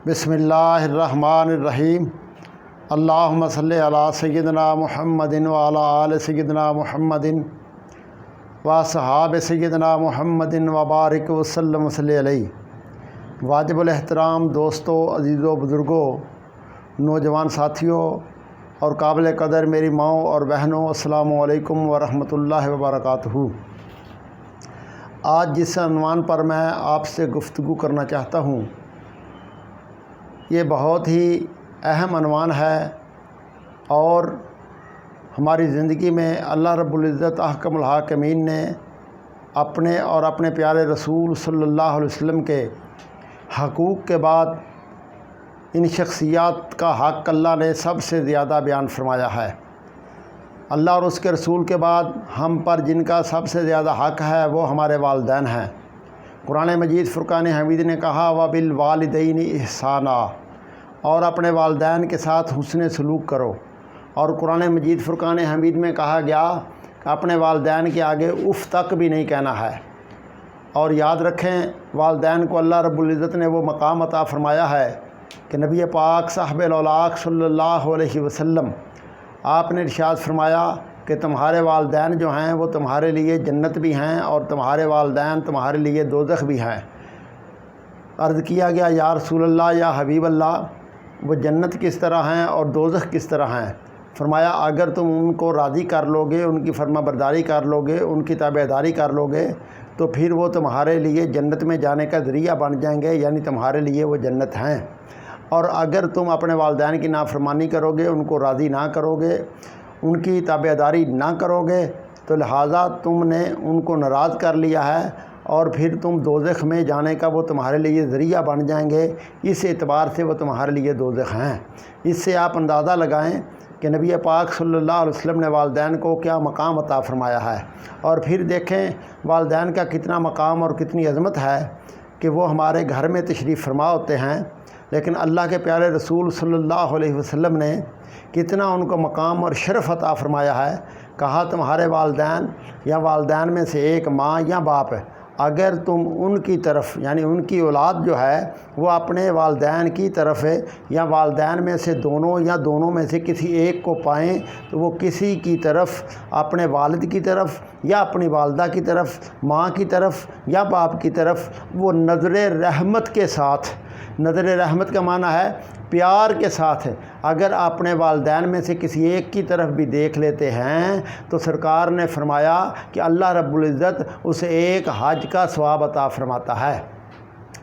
बिस्मिल्लाहिर्रहमानिर्रहीम। अल्लाहुम्मा सल्लि अला सय्यिदना मुहम्मदिन व अला आलि सय्यिदना मुहम्मदिन व सहाब सय्यिदना मुहम्मदिन व बारिक वसल्लम अलैहि। वाजिबुल एहतराम दोस्तों, अजीज़ों, बुज़ुर्गों, नौजवान साथियों और काबिल कदर मेरी माओ और बहनों, अस्सलामु अलैकुम व रहमतुल्लाहि व बरकातुहू। आज जिस अनवान पर मैं आपसे गुफ्तगू करना चाहता हूँ, ये बहुत ही अहम अनवान है और हमारी ज़िंदगी में अल्लाह रब्बुल इज़्ज़त अहकमुल हाकिमीन ने अपने और अपने प्यारे रसूल सल्लल्लाहु अलैहि वसल्लम के हकूक़ के बाद इन शख्सियात का हक़ अल्लाह ने सबसे ज़्यादा बयान फरमाया है। अल्लाह और उसके रसूल के बाद हम पर जिनका सबसे ज़्यादा हक़ है वो हमारे वालिदैन हैं। कुरान मजीद फ़ुरक़ान हमीद ने कहा व बिल वालिदैन इहसाना, और अपने वालिदैन के साथ हुस्न सलूक करो। और कुरान मजीद फ़ुरक़ान हमीद में कहा गया कि अपने वालिदैन के आगे उफ़ तक भी नहीं कहना है। और याद रखें, वालिदैन को अल्लाह रब्बुल इज़्ज़त ने वो मकाम अता फ़रमाया है कि नबी पाक साहिबुल औलाक सल्लल्लाहु अलैहि वसल्लम आपने इरशाद फरमाया कि तुम्हारे वालिदैन जो हैं वो तुम्हारे लिए जन्नत भी हैं और तुम्हारे वालिदैन तुम्हारे लिए दोज़ख भी हैं। अर्ज़ किया गया, या रसूलल्लाह, या हबीब अल्लाह, वो जन्नत किस तरह हैं और दोज़ख किस तरह हैं? फरमाया, अगर तुम उनको राज़ी कर लोगे, उनकी फरमाबरदारी कर लोगे, उनकी ताबेदारी कर लोगे, तो फिर वो तुम्हारे लिए जन्नत में जाने का ज़रिया बन जाएंगे, यानी तुम्हारे लिए वो जन्नत हैं। और अगर तुम अपने वालिदैन की नाफरमानी करोगे, उनको राज़ी ना करोगे, उनकी ताबेदारी ना करोगे, तो लिहाजा तुमने उनको नाराज़ कर लिया है और फिर तुम दोज़ख में जाने का वो तुम्हारे लिए ज़रिया बन जाएंगे। इस एतबार से वो तुम्हारे लिए दोज़ख हैं। इससे आप अंदाज़ा लगाएं कि नबी पाक सल्लल्लाहु अलैहि वसल्लम ने वालिदैन को क्या मकाम अता फ़रमाया है। और फिर देखें वालिदैन का कितना मकाम और कितनी अज़मत है कि वो हमारे घर में तशरीफ़ फरमा होते हैं, लेकिन अल्लाह के प्यारे रसूल सल्लल्लाहु अलैहि वसल्लम ने कितना उनको मकाम और शरफ़ अता फ़रमाया है। कहा, तुम्हारे वालिदैन या वालिदैन में से एक माँ या बाप है, अगर तुम उनकी तरफ यानी उनकी औलाद जो है वो अपने वालिदैन की तरफ है या वालिदैन में से दोनों या दोनों में से किसी एक को पाएँ, तो वो किसी की तरफ, अपने वालिद की तरफ या अपनी वालदा की तरफ, माँ की तरफ या बाप की तरफ, वो नज़र रहमत के साथ, नज़र रहमत का माना है प्यार के साथ है, अगर अपने वालिदैन में से किसी एक की तरफ भी देख लेते हैं तो सरकार ने फरमाया कि अल्लाह रब्बुल इज़्ज़त उसे एक हज का सवाब अता फ़रमाता है।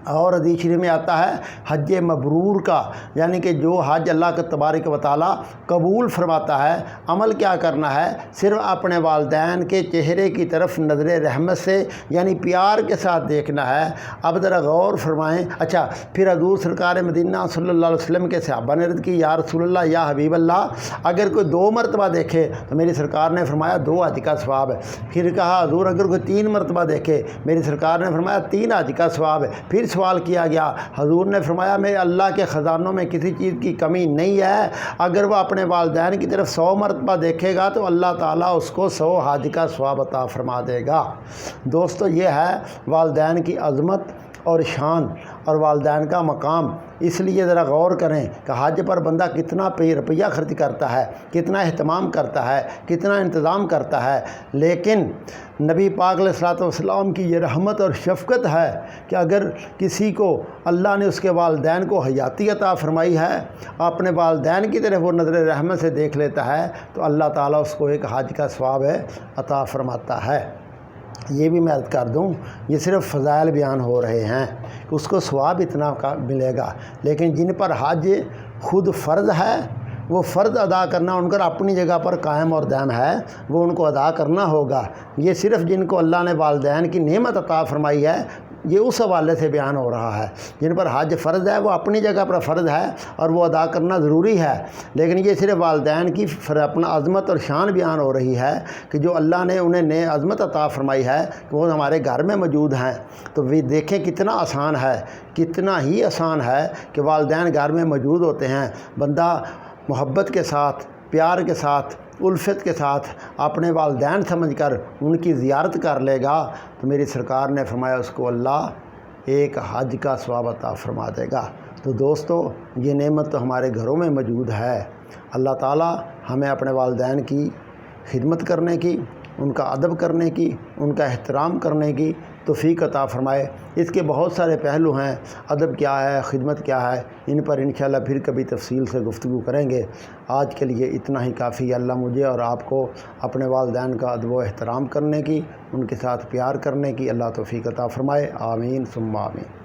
और हदीस शरीफ में आता है हज मबरूर का, यानी कि जो हज अल्लाह के तबारक व तआला कबूल फरमाता है। अमल क्या करना है? सिर्फ़ अपने वालिदैन के चेहरे की तरफ नज़र रहमत से यानी प्यार के साथ देखना है। अब ज़रा गौर फरमाएँ। अच्छा, फिर हज़ूर सरकार मदीना सल्लल्लाहु अलैहि वसल्लम के सहाबा ने अर्ज़ की, या रसूलल्लाह, या हबीब अल्लाह, अगर कोई 2 मरतबा देखे तो मेरी सरकार ने फरमाया 2 हज का सवाब है। फिर कहा, हज़ूर अगर कोई 3 मरतबा देखे, मेरी सरकार ने फरमाया 3 हज का सवाब है। फिर सवाल किया गया, हजूर ने फरमाया, मेरे अल्लाह के ख़जानों में किसी चीज़ की कमी नहीं है, अगर वह अपने वालिदैन की तरफ 100 मरतबा देखेगा तो अल्लाह ताला उसको 100 हज का सवाब अता फरमा देगा। दोस्तों, ये है वालिदैन की अज़मत और शान और वालिदैन का मकाम। इसलिए ज़रा गौर करें कि हज पर बंदा कितना रुपया खर्च करता है, कितना अहतमाम करता है, कितना इंतज़ाम करता है, लेकिन नबी पाक अलैहिस्सलातु वस्सलाम की ये रहमत और शफ़क़त है कि अगर किसी को अल्लाह ने उसके वालिदैन को हयाती अता फ़रमाई है, अपने वालिदैन की तरफ वो नज़र रहमत से देख लेता है, तो अल्लाह ताला उसको एक हज का सवाब अता फ़रमाता है। ये भी मैं अर्ज़ कर दूँ, ये सिर्फ़ फ़ज़ाइल बयान हो रहे हैं कि उसको सवाब इतना का मिलेगा, लेकिन जिन पर हज खुद फ़र्ज़ है वो फ़र्ज़ अदा करना उनकर अपनी जगह पर कायम और दायम है, वो उनको अदा करना होगा। ये सिर्फ़ जिनको अल्लाह ने वालिदैन की नेमत अता फ़रमाई है, ये उस हवाले से बयान हो रहा है। जिन पर हज फ़र्ज़ है वो अपनी जगह पर फ़र्ज़ है और वो अदा करना ज़रूरी है, लेकिन ये सिर्फ़ वालिदैन की अपना अज़मत और शान बयान हो रही है कि जो अल्लाह ने उन्हें ने अज़मत अता फ़रमाई है कि वो हमारे घर में मौजूद हैं। तो वे देखें कितना आसान है, कितना ही आसान है कि वालिदैन घर में मौजूद होते हैं। बंदा मोहब्बत के साथ, प्यार के साथ, उल्फत के साथ अपने वालिदैन समझकर उनकी ज़ियारत कर लेगा तो मेरी सरकार ने फरमाया उसको अल्लाह एक हज का सवाब अता फरमा देगा। تو دوستو یہ نعمت تو ہمارے گھروں میں موجود ہے۔ اللہ تعالیٰ ہمیں اپنے والدین کی خدمت کرنے کی، ان کا ادب کرنے کی، ان کا احترام کرنے کی توفیق عطا فرمائے۔ اس کے بہت سارے پہلو ہیں، ادب کیا ہے، خدمت کیا ہے، ان پر انشاءاللہ پھر کبھی تفصیل سے گفتگو کریں گے۔ آج کے لیے اتنا ہی کافی ہے۔ اللہ مجھے اور آپ کو اپنے والدین کا ادب و احترام کرنے کی، ان کے ساتھ پیار کرنے کی اللہ توفیق عطا فرمائے۔ آمین ثم آمین۔